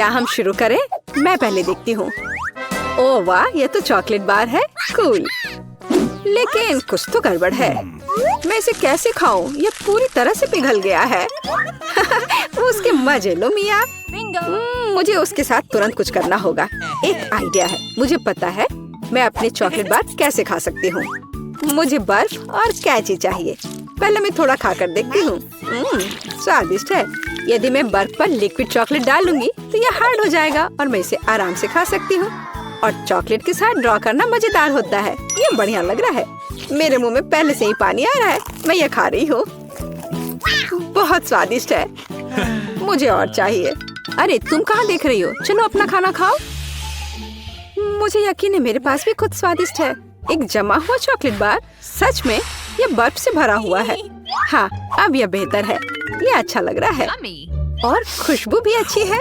क्या हम शुरू करें? मैं पहले देखती हूँ। ओह वाह, ये तो चॉकलेट बार है। कूल। लेकिन कुछ तो गड़बड़ है। मैं इसे कैसे खाऊं? ये पूरी तरह से पिघल गया है। उसके मजे लो मिया। मुझे उसके साथ तुरंत कुछ करना होगा। एक आइडिया है। मुझे पता है मैं अपने चॉकलेट बार कैसे खा सकती हूँ। मुझे बर्फ और कैंची चाहिए। पहले मैं थोड़ा खाकर देखती हूँ। स्वादिष्ट है। यदि मैं बर्फ पर लिक्विड चॉकलेट डालूंगी तो यह हार्ड हो जाएगा और मैं इसे आराम से खा सकती हूँ। और चॉकलेट के साथ ड्रॉ करना मजेदार होता है। ये बढ़िया लग रहा है। मेरे मुंह में पहले से ही पानी आ रहा है। मैं ये खा रही हूँ। बहुत स्वादिष्ट है। मुझे और चाहिए। अरे तुम कहाँ देख रही हो? चलो अपना खाना खाओ। मुझे यकीन है मेरे पास भी खुद स्वादिष्ट है। एक जमा हुआ चॉकलेट बार। सच में ये बर्फ से भरा हुआ है। हाँ, अब यह बेहतर है। ये अच्छा लग रहा है और खुशबू भी अच्छी है।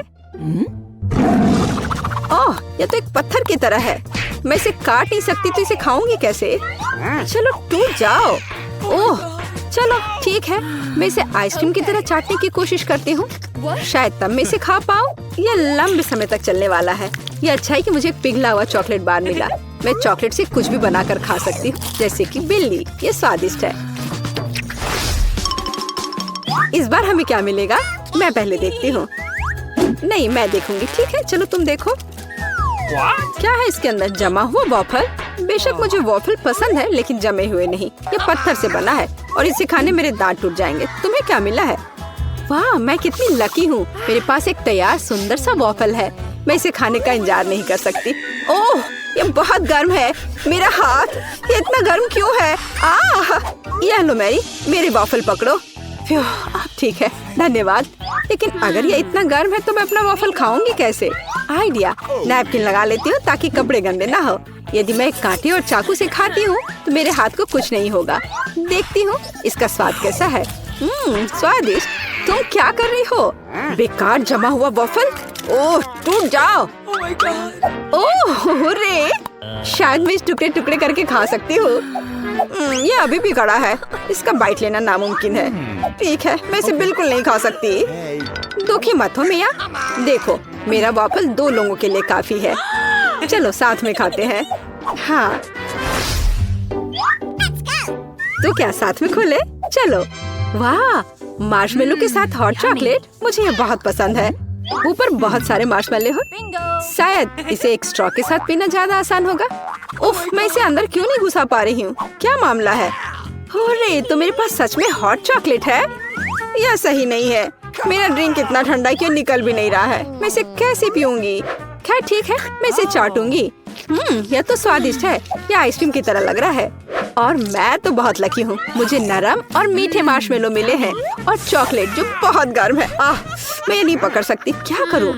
ओह, ये तो एक पत्थर की तरह है। मैं इसे काट नहीं सकती तो इसे खाऊंगी कैसे? चलो टूट जाओ। ओह, चलो ठीक है। मैं इसे आइसक्रीम की तरह चाटने की कोशिश करती हूँ। शायद तब मैं इसे खा पाऊँ। यह लंबे समय तक चलने वाला है। यह अच्छा है कि मुझे पिघला हुआ चॉकलेट बार मिला। मैं चॉकलेट से कुछ भी बनाकर खा सकती हूँ, जैसे कि बिल्ली। ये स्वादिष्ट है। इस बार हमें क्या मिलेगा? मैं पहले देखती हूँ। नहीं, मैं देखूंगी। ठीक है, चलो तुम देखो। क्या है इसके अंदर? जमा हुआ वॉफल। बेशक मुझे वॉफल पसंद है, लेकिन जमे हुए नहीं। ये पत्थर से बना है और इसे खाने मेरे दांत टूट जाएंगे। तुम्हें क्या मिला है? वाह, मैं कितनी लकी हूँ। मेरे पास एक तैयार सुंदर सा वॉफल है। मैं इसे खाने का इंतजार नहीं कर सकती। ओह, ये बहुत गर्म है। मेरा हाथ ये इतना गर्म क्यों है? यह लो मैरी, मेरी वॉफल पकड़ो। ठीक है, धन्यवाद। लेकिन अगर ये इतना गर्म है तो मैं अपना वॉफल खाऊंगी कैसे? आइडिया, नैपकिन लगा लेती हूँ ताकि कपड़े गंदे ना हो। यदि मैं कांटे और चाकू से खाती हूँ तो मेरे हाथ को कुछ नहीं होगा। देखती हूँ इसका स्वाद कैसा है। स्वादिष्ट। तुम क्या कर रही हो? बेकार जमा हुआ वॉफल। ओह, टूट जाओ। ओह रे, शायद मैं इस टुकड़े टुकड़े करके खा सकती हूँ। ये अभी भी कड़ा है। इसका बाइट लेना नामुमकिन है। ठीक है, मैं इसे बिल्कुल नहीं खा सकती। दुखी मत हो मिया। देखो, मेरा वॉफल 2 लोगों के लिए काफी है। चलो साथ में खाते हैं। हाँ, तो क्या साथ में खोले? चलो। वाह, मार्शमेलो के साथ हॉट चॉकलेट। मुझे ये बहुत पसंद है। ऊपर बहुत सारे मार्शमेलो हो। शायद इसे एक स्ट्रॉ के साथ पीना ज्यादा आसान होगा। उफ, मैं इसे अंदर क्यों नहीं घुसा पा रही हूँ? क्या मामला है? अरे, तो मेरे पास सच में हॉट चॉकलेट है? यह सही नहीं है। मेरा ड्रिंक इतना ठंडा कि निकल भी नहीं रहा है। मैं इसे कैसे पीऊंगी? खैर ठीक है, मैं इसे चाटूंगी। यह तो स्वादिष्ट है। यह आइसक्रीम की तरह लग रहा है। और मैं तो बहुत लकी हूँ। मुझे नरम और मीठे मार्शमेलो मिले हैं और चॉकलेट जो बहुत गर्म है। मैं नहीं पकड़ सकती। क्या करूँ?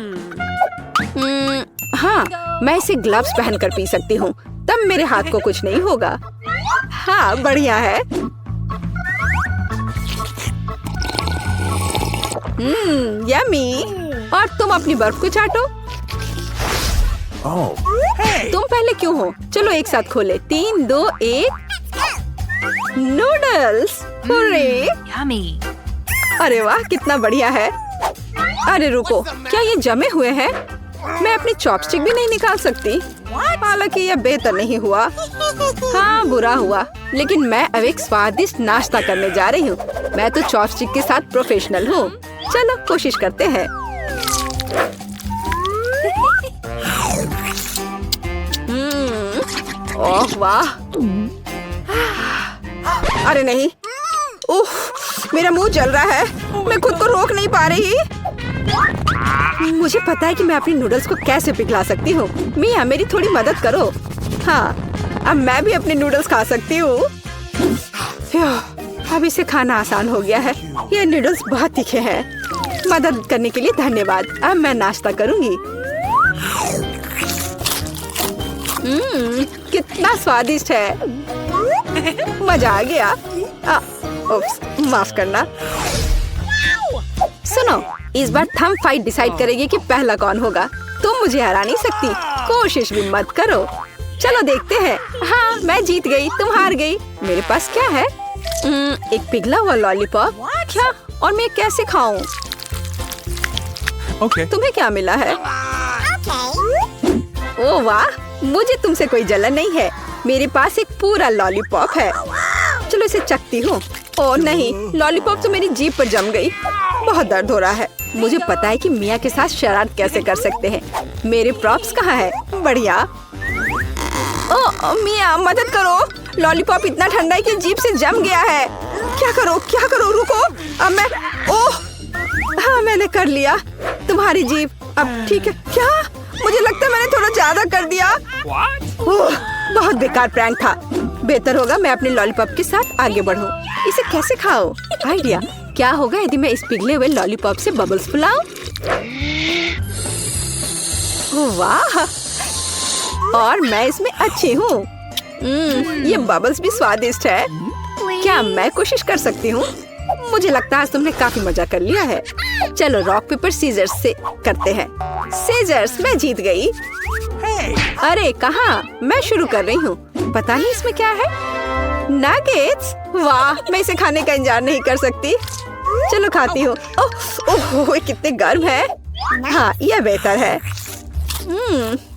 हाँ, मैं इसे ग्लव्स पहनकर पी सकती हूँ। तब मेरे हाथ को कुछ नहीं होगा। हाँ, बढ़िया है। यम्मी। और तुम अपनी बर्फ को चाटो। तुम पहले क्यों हो? चलो एक साथ खोले। 3, 2, 1। नूडल्स। अरे वाह, कितना बढ़िया है। अरे रुको, क्या ये जमे हुए हैं? मैं अपनी चॉपस्टिक भी नहीं निकाल सकती। हालांकि यह बेहतर नहीं हुआ। हाँ, बुरा हुआ। लेकिन मैं अब एक स्वादिष्ट नाश्ता करने जा रही हूँ। मैं तो चॉपस्टिक के साथ प्रोफेशनल हूँ। चलो कोशिश करते हैं। ओह वाह। अरे नहीं। उफ, मेरा मुंह जल रहा है। मैं खुद को रोक नहीं पा रही। मुझे पता है कि मैं अपनी नूडल्स को कैसे पिघला सकती हूँ। मिया, मेरी थोड़ी मदद करो। हाँ, अब मैं भी अपने नूडल्स खा सकती हूँ। अब इसे खाना आसान हो गया है। ये नूडल्स बहुत तीखे हैं। मदद करने के लिए धन्यवाद। अब मैं नाश्ता करूँगी। कितना स्वादिष्ट है। मजा आ गया। उप्स, माफ करना। सुनो, इस बार थंब फाइट डिसाइड करेगी कि पहला कौन होगा। तुम मुझे हरा नहीं सकती। कोशिश भी मत करो। चलो देखते हैं। हाँ, मैं जीत गई, तुम हार गई। मेरे पास क्या है? एक पिघला हुआ लॉलीपॉप। क्या? और मैं कैसे खाऊं? तुम्हें क्या मिला है? ओह वाह, मुझे तुमसे कोई जलन नहीं है। मेरे पास एक पूरा लॉलीपॉप है। चलो इसे चखती हूँ। ओह नहीं, लॉलीपॉप तो मेरी जीभ पर जम गई। बहुत दर्द हो रहा है। मुझे पता है कि मिया के साथ शरारत कैसे कर सकते हैं। मेरे प्रॉप्स कहाँ है? बढ़िया। ओह मिया, मदद करो। लॉलीपॉप इतना ठंडा है कि जीभ से जम गया है। क्या करो, रुको। अब मैं, ओह हाँ, मैंने कर लिया। तुम्हारी जीभ अब ठीक है क्या? मुझे लगता है मैंने थोड़ा ज्यादा कर दिया। ओह, बहुत बेकार प्रैंक था। बेहतर होगा मैं अपने लॉलीपॉप के साथ आगे बढ़ूं। इसे कैसे खाओ? आइडिया। क्या होगा यदि मैं इस पिघले हुए लॉलीपॉप से बबल्स फुलाऊं? वाह, और मैं इसमें अच्छी हूँ। ये बबल्स भी स्वादिष्ट है। क्या मैं कोशिश कर सकती हूँ? मुझे लगता है आज तुमने काफी मजा कर लिया है। चलो रॉक पेपर सीजर्स से करते हैं। सीजर्स, मैं जीत गई। अरे कहाँ? मैं शुरू कर रही हूँ। पता नहीं इसमें क्या है। नगेट्स, वाह, मैं इसे खाने का इंतजार नहीं कर सकती। चलो खाती हूँ। ओह, कितने गर्म है। हाँ, यह बेहतर है।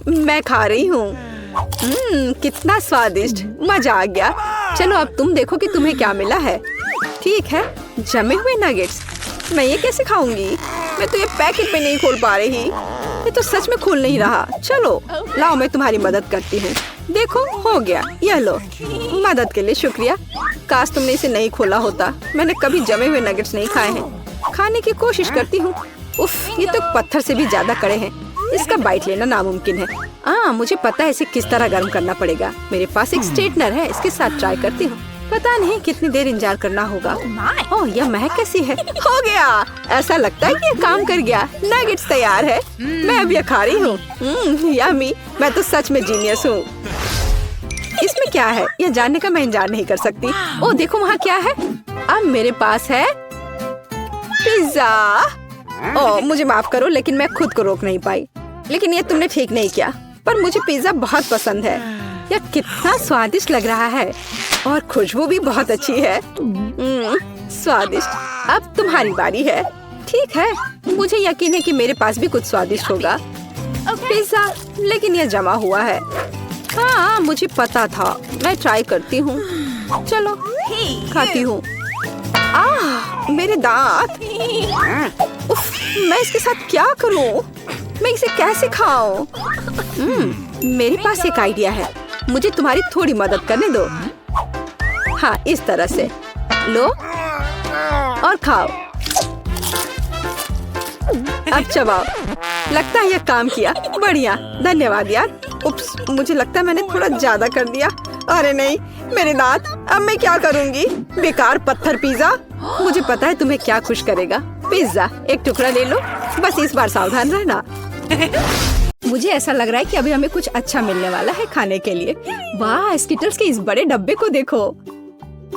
मैं खा रही हूँ। कितना स्वादिष्ट, मजा आ गया। चलो अब तुम देखो कि तुम्हें क्या मिला है। ठीक है, जमे हुए नगेट्स। मैं ये कैसे खाऊंगी? मैं तो ये पैकेट में नहीं खोल पा रही। ये तो सच में खुल नहीं रहा। चलो लाओ, मैं तुम्हारी मदद करती हूँ। देखो, हो गया। यह लो। मदद के लिए शुक्रिया। काश तुमने इसे नहीं खोला होता। मैंने कभी जमे हुए नगेट्स नहीं खाए हैं। खाने की कोशिश करती हूँ। उफ, ये तो पत्थर से भी ज्यादा कड़े हैं। इसका बाइट लेना नामुमकिन है। मुझे पता है इसे किस तरह गर्म करना पड़ेगा। मेरे पास एक स्ट्रेटनर है, इसके साथ ट्राई करती हूँ। पता नहीं कितनी देर इंतजार करना होगा। ओह, यह महक कैसी है? हो गया। ऐसा लगता है कि ये काम कर गया। नगेट्स तैयार है। मैं अब यह खा रही हूँ। यम्मी, मैं तो सच में जीनियस हूँ। इसमें क्या है यह जानने का मैं इंतजार नहीं कर सकती। ओह देखो, वहाँ क्या है? अब मेरे पास है पिज्जा। ओह मुझे माफ करो, लेकिन मैं खुद को रोक नहीं पाई। लेकिन ये तुमने ठीक नहीं किया। पर मुझे पिज्जा बहुत पसंद है। यह कितना स्वादिष्ट लग रहा है और खुशबू भी बहुत अच्छी है। स्वादिष्ट। अब तुम्हारी बारी है। ठीक है, मुझे यकीन है कि मेरे पास भी कुछ स्वादिष्ट होगा। पिज्जा, लेकिन यह जमा हुआ है। हाँ, मुझे पता था। मैं ट्राई करती हूँ। चलो खाती हूँ। मेरे दांत। उफ, मैं इसके साथ क्या करूँ? मैं इसे कैसे खाऊं? मेरे पास एक आइडिया है। मुझे तुम्हारी थोड़ी मदद करने दो। हाँ, इस तरह से लो और खाओ। अब चबाओ। लगता है यह काम किया। बढ़िया, धन्यवाद यार। उप्स, मुझे लगता है मैंने थोड़ा ज्यादा कर दिया। अरे नहीं, मेरे दांत। अब मैं क्या करूंगी? बेकार पत्थर पिज्जा। मुझे पता है तुम्हें क्या खुश करेगा। पिज्जा, एक टुकड़ा ले लो। बस इस बार सावधान रहना। मुझे ऐसा लग रहा है कि अभी हमें कुछ अच्छा मिलने वाला है खाने के लिए। वाह, स्किटल्स के इस बड़े डब्बे को देखो।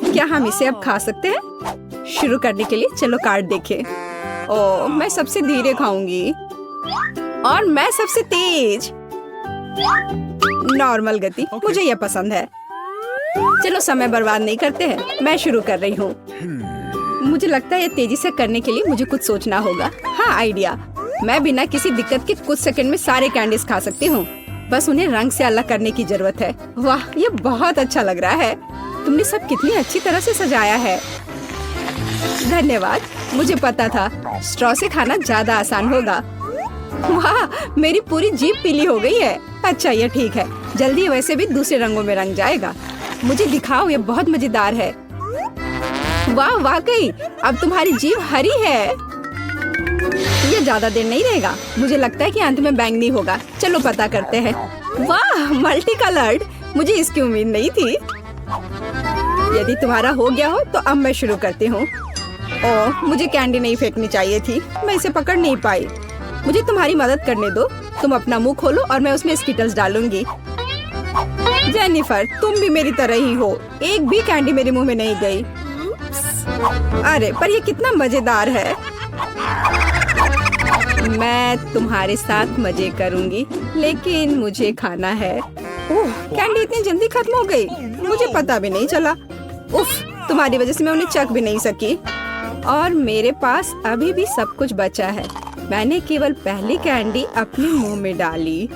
क्या हम इसे अब खा सकते हैं? शुरू करने के लिए चलो कार्ड देखें। ओह, मैं सबसे धीरे खाऊंगी और मैं सबसे तेज। नॉर्मल गति, मुझे यह पसंद है। चलो समय बर्बाद नहीं करते हैं। मैं शुरू कर रही हूँ। मुझे लगता है ये तेजी से करने के लिए मुझे कुछ सोचना होगा। हाँ, आइडिया। मैं बिना किसी दिक्कत के कुछ सेकंड में सारे कैंडीज खा सकती हूँ। बस उन्हें रंग से अलग करने की जरूरत है। वाह, ये बहुत अच्छा लग रहा है। तुमने सब कितनी अच्छी तरह से सजाया है। धन्यवाद। मुझे पता था स्ट्रॉ से खाना ज्यादा आसान होगा। वाह, मेरी पूरी जीभ पीली हो गई है। अच्छा, ये ठीक है। जल्दी वैसे भी दूसरे रंगों में रंग जाएगा। मुझे दिखाओ, ये बहुत मजेदार है। वाह, वाकई अब तुम्हारी जीभ हरी है। ये ज्यादा देर नहीं रहेगा। मुझे लगता है कि अंत में बैंगनी होगा। चलो पता करते हैं। वाह, मल्टी कलर्ड। मुझे इसकी उम्मीद नहीं थी। यदि तुम्हारा हो गया हो तो अब मैं शुरू करती हूँ। ओह, मुझे कैंडी नहीं फेंकनी चाहिए थी। मैं इसे पकड़ नहीं पाई। मुझे तुम्हारी मदद करने दो। तुम अपना मुंह खोलो और मैं उसमें स्किटल्स डालूंगी। जेनिफर, तुम भी मेरी तरह ही हो। एक भी कैंडी मेरे मुंह में नहीं गई। अरे पर ये कितना मजेदार है। मैं तुम्हारे साथ मजे करूंगी, लेकिन मुझे खाना है। ओह, कैंडी इतनी जल्दी खत्म हो गई। मुझे पता भी नहीं चला। उफ, तुम्हारी वजह से मैं उन्हें चख भी नहीं सकी। और मेरे पास अभी भी सब कुछ बचा है। मैंने केवल पहली कैंडी अपने मुंह में डाली।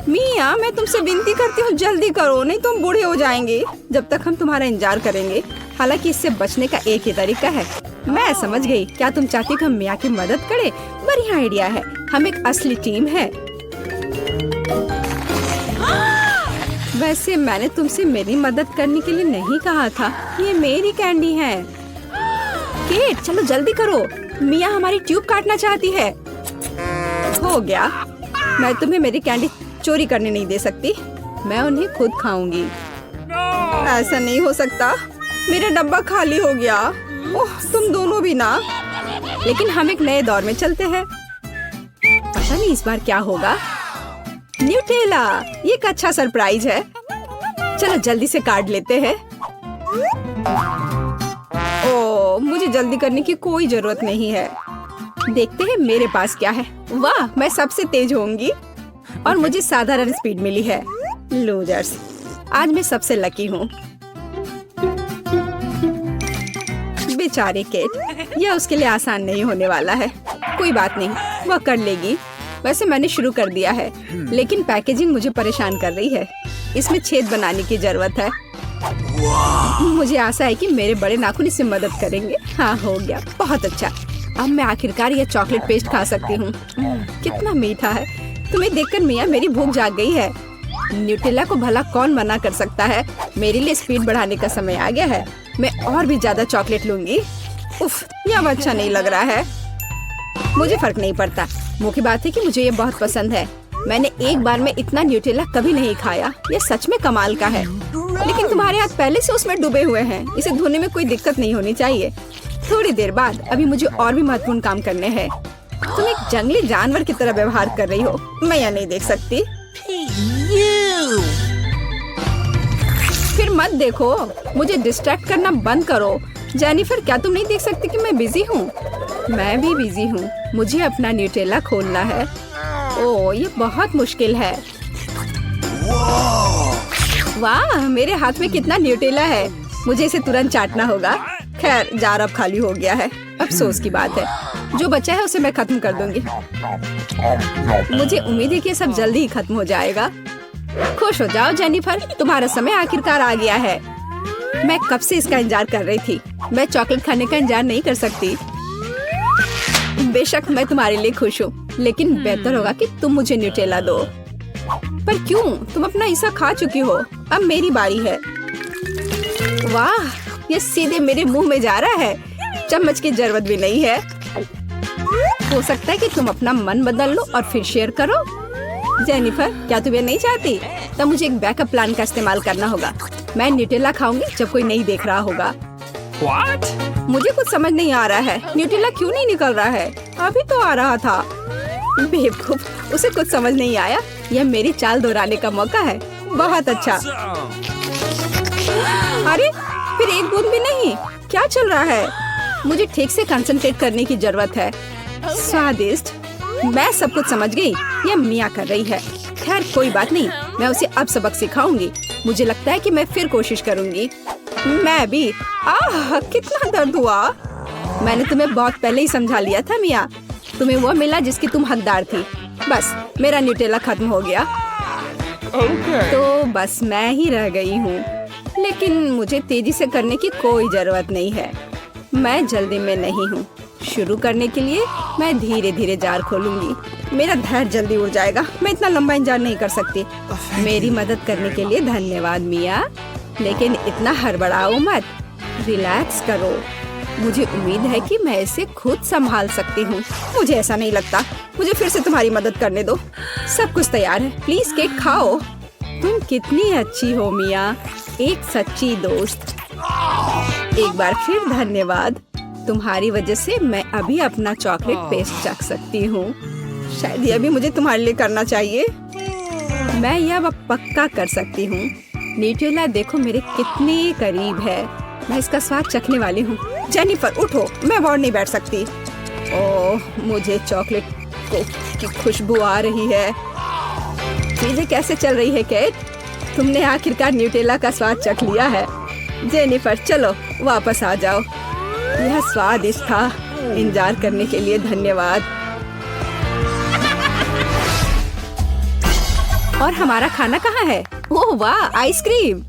मिया, मैं तुमसे विनती करती हूँ, जल्दी करो, नहीं तो हम बूढ़े हो जाएंगे जब तक हम तुम्हारा इंतजार करेंगे। हालांकि इससे बचने का एक ही तरीका है। मैं समझ गई। क्या तुम चाहती हो कि हम मिया की मदद करें? बढ़िया आइडिया है। हम एक असली टीम है। वैसे मैंने तुमसे मेरी मदद करने के लिए नहीं कहा था। ये मेरी कैंडी है। केट, चलो जल्दी करो, मिया हमारी ट्यूब काटना चाहती है। हो गया। मैं तुम्हें मेरी कैंडी चोरी करने नहीं दे सकती। मैं उन्हें खुद खाऊंगी। ऐसा नहीं हो सकता, मेरा डब्बा खाली हो गया। ओह, तुम दोनों भी ना। लेकिन हम एक नए दौर में चलते हैं। पता नहीं इस बार क्या होगा। न्यूटेला, ये एक अच्छा सरप्राइज है। चलो जल्दी से काट लेते हैं। ओह, मुझे जल्दी करने की कोई जरूरत नहीं है। देखते हैं मेरे पास क्या है। वाह, मैं सबसे तेज होंगी और मुझे साधारण स्पीड मिली है। लूजर्स, आज मैं सबसे लकी हूँ। बेचारी केट, यह उसके लिए आसान नहीं होने वाला है। कोई बात नहीं, वह कर लेगी। वैसे मैंने शुरू कर दिया है, लेकिन पैकेजिंग मुझे परेशान कर रही है। इसमें छेद बनाने की जरूरत है। मुझे आशा है कि मेरे बड़े नाखून इससे मदद करेंगे। हाँ, हो गया, बहुत अच्छा। अब मैं आखिरकार यह चॉकलेट पेस्ट खा सकती हूँ। कितना मीठा है। तुम्हें देखकर मिया मेरी भूख जाग गई है। न्यूटेला को भला कौन मना कर सकता है। मेरे लिए स्पीड बढ़ाने का समय आ गया है। मैं और भी ज्यादा चॉकलेट लूंगी। उफ, यह अब अच्छा नहीं लग रहा है। मुझे फर्क नहीं पड़ता। मुख्य बात है कि मुझे ये बहुत पसंद है। मैंने एक बार में इतना न्यूटेला कभी नहीं खाया। ये सच में कमाल का है। लेकिन तुम्हारे हाथ पहले से उसमें डूबे हुए हैं। इसे धोने में कोई दिक्कत नहीं होनी चाहिए। थोड़ी देर बाद अभी मुझे और भी महत्वपूर्ण काम करने हैं। तुम एक जंगली जानवर की तरह व्यवहार कर रही हो। मैं यह नहीं देख सकती। फिर मत देखो। मुझे डिस्ट्रैक्ट करना बंद करो। जेनिफर, क्या तुम नहीं देख सकती कि मैं बिजी हूँ? मैं भी बिजी हूँ। मुझे अपना न्यूटेला खोलना है। ओह, ये बहुत मुश्किल है। वाह, मेरे हाथ में कितना न्यूटेला है। मुझे इसे तुरंत चाटना होगा। खैर, जार अब खाली हो गया है। अफसोस की बात है। जो बचा है उसे मैं खत्म कर दूंगी। मुझे उम्मीद है कि सब जल्दी ही खत्म हो जाएगा। खुश हो जाओ जेनिफर, तुम्हारा समय आखिरकार आ गया है। मैं कब से इसका इंतजार कर रही थी। मैं चॉकलेट खाने का इंतजार नहीं कर सकती। बेशक मैं तुम्हारे लिए खुश हूँ, लेकिन बेहतर होगा कि तुम मुझे न्यूटेला दो। पर क्यों? तुम अपना हिस्सा खा चुकी हो। अब मेरी बारी है। वाह, ये सीधे मेरे मुंह में जा रहा है। चम्मच की जरूरत भी नहीं है। हो सकता है कि तुम अपना मन बदल लो और फिर शेयर करो। जेनिफर, क्या तुम ये नहीं चाहती? तब मुझे एक बैकअप प्लान का इस्तेमाल करना होगा। मैं न्यूटेला खाऊंगी जब कोई नहीं देख रहा होगा। What? मुझे कुछ समझ नहीं आ रहा है। न्यूटेला क्यों नहीं निकल रहा है? अभी तो आ रहा था। बेवकूफ, उसे कुछ समझ नहीं आया। यह मेरी चाल दोहराने का मौका है। बहुत अच्छा। अरे, फिर एक बूंद भी नहीं। क्या चल रहा है? मुझे ठीक से कंसंट्रेट करने की जरूरत है। स्वादिष्ट। मैं सब कुछ समझ गई। यह मिया कर रही है। खैर, कोई बात नहीं। मैं उसे अब सबक सिखाऊंगी। मुझे लगता है कि मैं फिर कोशिश करूंगी। मैं भी। आह, कितना दर्द हुआ। मैंने तुम्हें बहुत पहले ही समझा लिया था मिया। तुम्हें वो मिला जिसकी तुम हकदार थी। बस, मेरा न्यूटेला खत्म हो गया। तो बस मैं ही रह गई हूँ। लेकिन मुझे तेजी से करने की कोई जरूरत नहीं है। मैं जल्दी में नहीं हूँ। शुरू करने के लिए मैं धीरे धीरे जार खोलूंगी। मेरा धैर्य जल्दी उड़ जाएगा। मैं इतना लंबा इंतजार नहीं कर सकती। मेरी मदद करने के लिए धन्यवाद मिया, लेकिन इतना हड़बड़ाओ मत। रिलैक्स करो। मुझे उम्मीद है कि मैं इसे खुद संभाल सकती हूँ। मुझे ऐसा नहीं लगता। मुझे फिर से तुम्हारी मदद करने दो। सब कुछ तैयार है। प्लीज केक खाओ। तुम कितनी अच्छी हो मिया, एक सच्ची दोस्त। एक बार फिर धन्यवाद। तुम्हारी वजह से मैं अभी अपना चॉकलेट पेस्ट चख सकती हूँ। शायद यह भी मुझे तुम्हारे लिए करना चाहिए। मैं यह अब पक्का कर सकती हूँ। न्यूटेला देखो मेरे कितने करीब है। मैं इसका स्वाद चखने वाली हूँ। जेनिफर, उठो। मैं और नहीं बैठ सकती। ओह, मुझे चॉकलेट की खुशबू आ रही है। चीजें कैसे चल रही है केट? तुमने आखिरकार न्यूटेला का स्वाद चख लिया है। जेनिफर, चलो वापस आ जाओ। यह स्वादिष्ट था। इंतजार करने के लिए धन्यवाद। और हमारा खाना कहाँ है? ओह वाह, आइसक्रीम!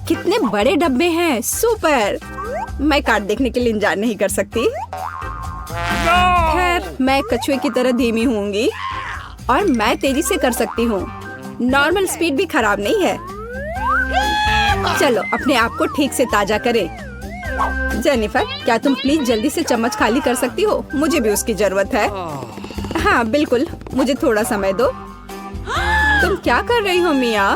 कितने बड़े डब्बे हैं, सुपर! मैं कार्ड देखने के लिए इंतजार नहीं कर सकती। खैर, मैं कछुए की तरह धीमी होंगी और मैं तेजी से कर सकती हूँ। नॉर्मल स्पीड भी खराब नहीं है। चलो अपने आप को ठीक से ताजा करें। जेनिफर, क्या तुम प्लीज जल्दी से चम्मच खाली कर सकती हो? मुझे भी उसकी जरूरत है। हाँ बिल्कुल, मुझे थोड़ा समय दो। तुम क्या कर रही हो मिया?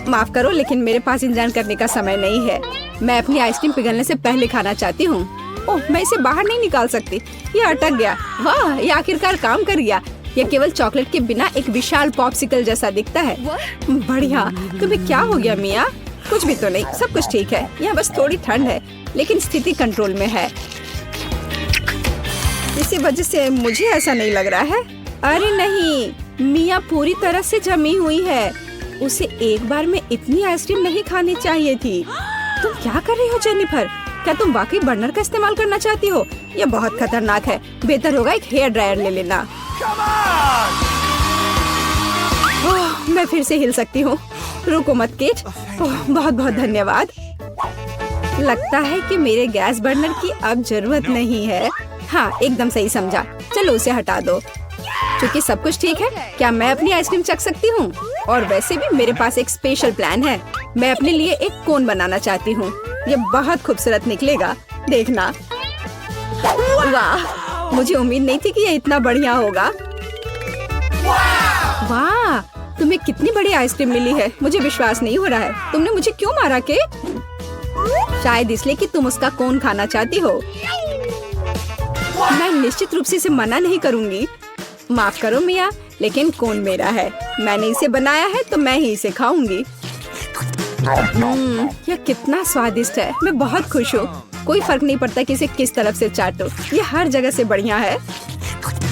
माफ करो, लेकिन मेरे पास इंतजार करने का समय नहीं है। मैं अपनी आइसक्रीम पिघलने से पहले खाना चाहती हूँ। ओह, मैं इसे बाहर नहीं निकाल सकती। ये अटक गया। वाह, ये आखिरकार काम कर गया। ये केवल चॉकलेट के बिना एक विशाल पॉप्सिकल जैसा दिखता है। बढ़िया। तुम्हें क्या हो गया मिया? कुछ भी तो नहीं, सब कुछ ठीक है। यहाँ बस थोड़ी ठंड है, लेकिन स्थिति कंट्रोल में है। इसी वजह से मुझे ऐसा नहीं लग रहा है। अरे नहीं, मिया पूरी तरह से जमी हुई है। उसे एक बार में इतनी आइसक्रीम नहीं खानी चाहिए थी। तुम क्या कर रही हो जेनिफर? क्या तुम वाकई बर्नर का इस्तेमाल करना चाहती हो? यह बहुत खतरनाक है। बेहतर होगा एक हेयर ड्रायर ले लेना। ओह, मैं फिर से हिल सकती हूँ। रुको मत केट। ओह, बहुत बहुत धन्यवाद। लगता है कि मेरे गैस बर्नर की अब जरूरत नहीं है। हाँ, एकदम सही समझा। चलो उसे हटा दो। क्योंकि सब कुछ ठीक है, क्या मैं अपनी आइसक्रीम चख सकती हूँ? और वैसे भी मेरे पास एक स्पेशल प्लान है। मैं अपने लिए एक कोन बनाना चाहती हूँ। ये बहुत खूबसूरत निकलेगा, देखना। वाह, मुझे उम्मीद नहीं थी कि ये इतना बढ़िया होगा। वाह, तुम्हें कितनी बड़ी आइसक्रीम मिली है। मुझे विश्वास नहीं हो रहा है। तुमने मुझे क्यों मारा के? शायद इसलिए कि तुम उसका कोन खाना चाहती हो। मैं निश्चित रूप से इसे मना नहीं करूंगी। माफ करो मिया, लेकिन कोन मेरा है। मैंने इसे बनाया है तो मैं ही इसे खाऊंगी। यह कितना स्वादिष्ट है। मैं बहुत खुश हूँ। कोई फर्क नहीं पड़ता कि इसे किस तरफ से चाटो। ये हर जगह से बढ़िया है।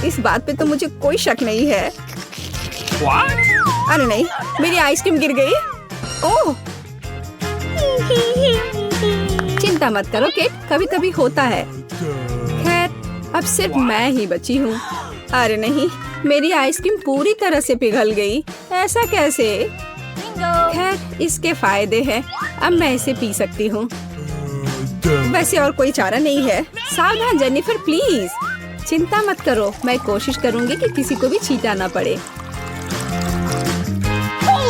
इस बात पे तो मुझे कोई शक नहीं है। अरे नहीं, मेरी आइसक्रीम गिर गई। ओह, चिंता मत करो केट, कभी कभी होता है। खैर, अब सिर्फ मैं ही बची हूँ। अरे नहीं, मेरी आइसक्रीम पूरी तरह से पिघल गई। ऐसा कैसे? खैर, इसके फायदे हैं। अब मैं इसे पी सकती हूँ। वैसे और कोई चारा नहीं है। सावधान जेनिफर, प्लीज। चिंता मत करो, मैं कोशिश करूँगी कि किसी को भी छींटा ना पड़े।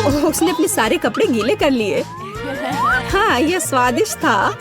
ओह, उसने अपने सारे कपड़े गीले कर लिए। हाँ, यह स्वादिष्ट था।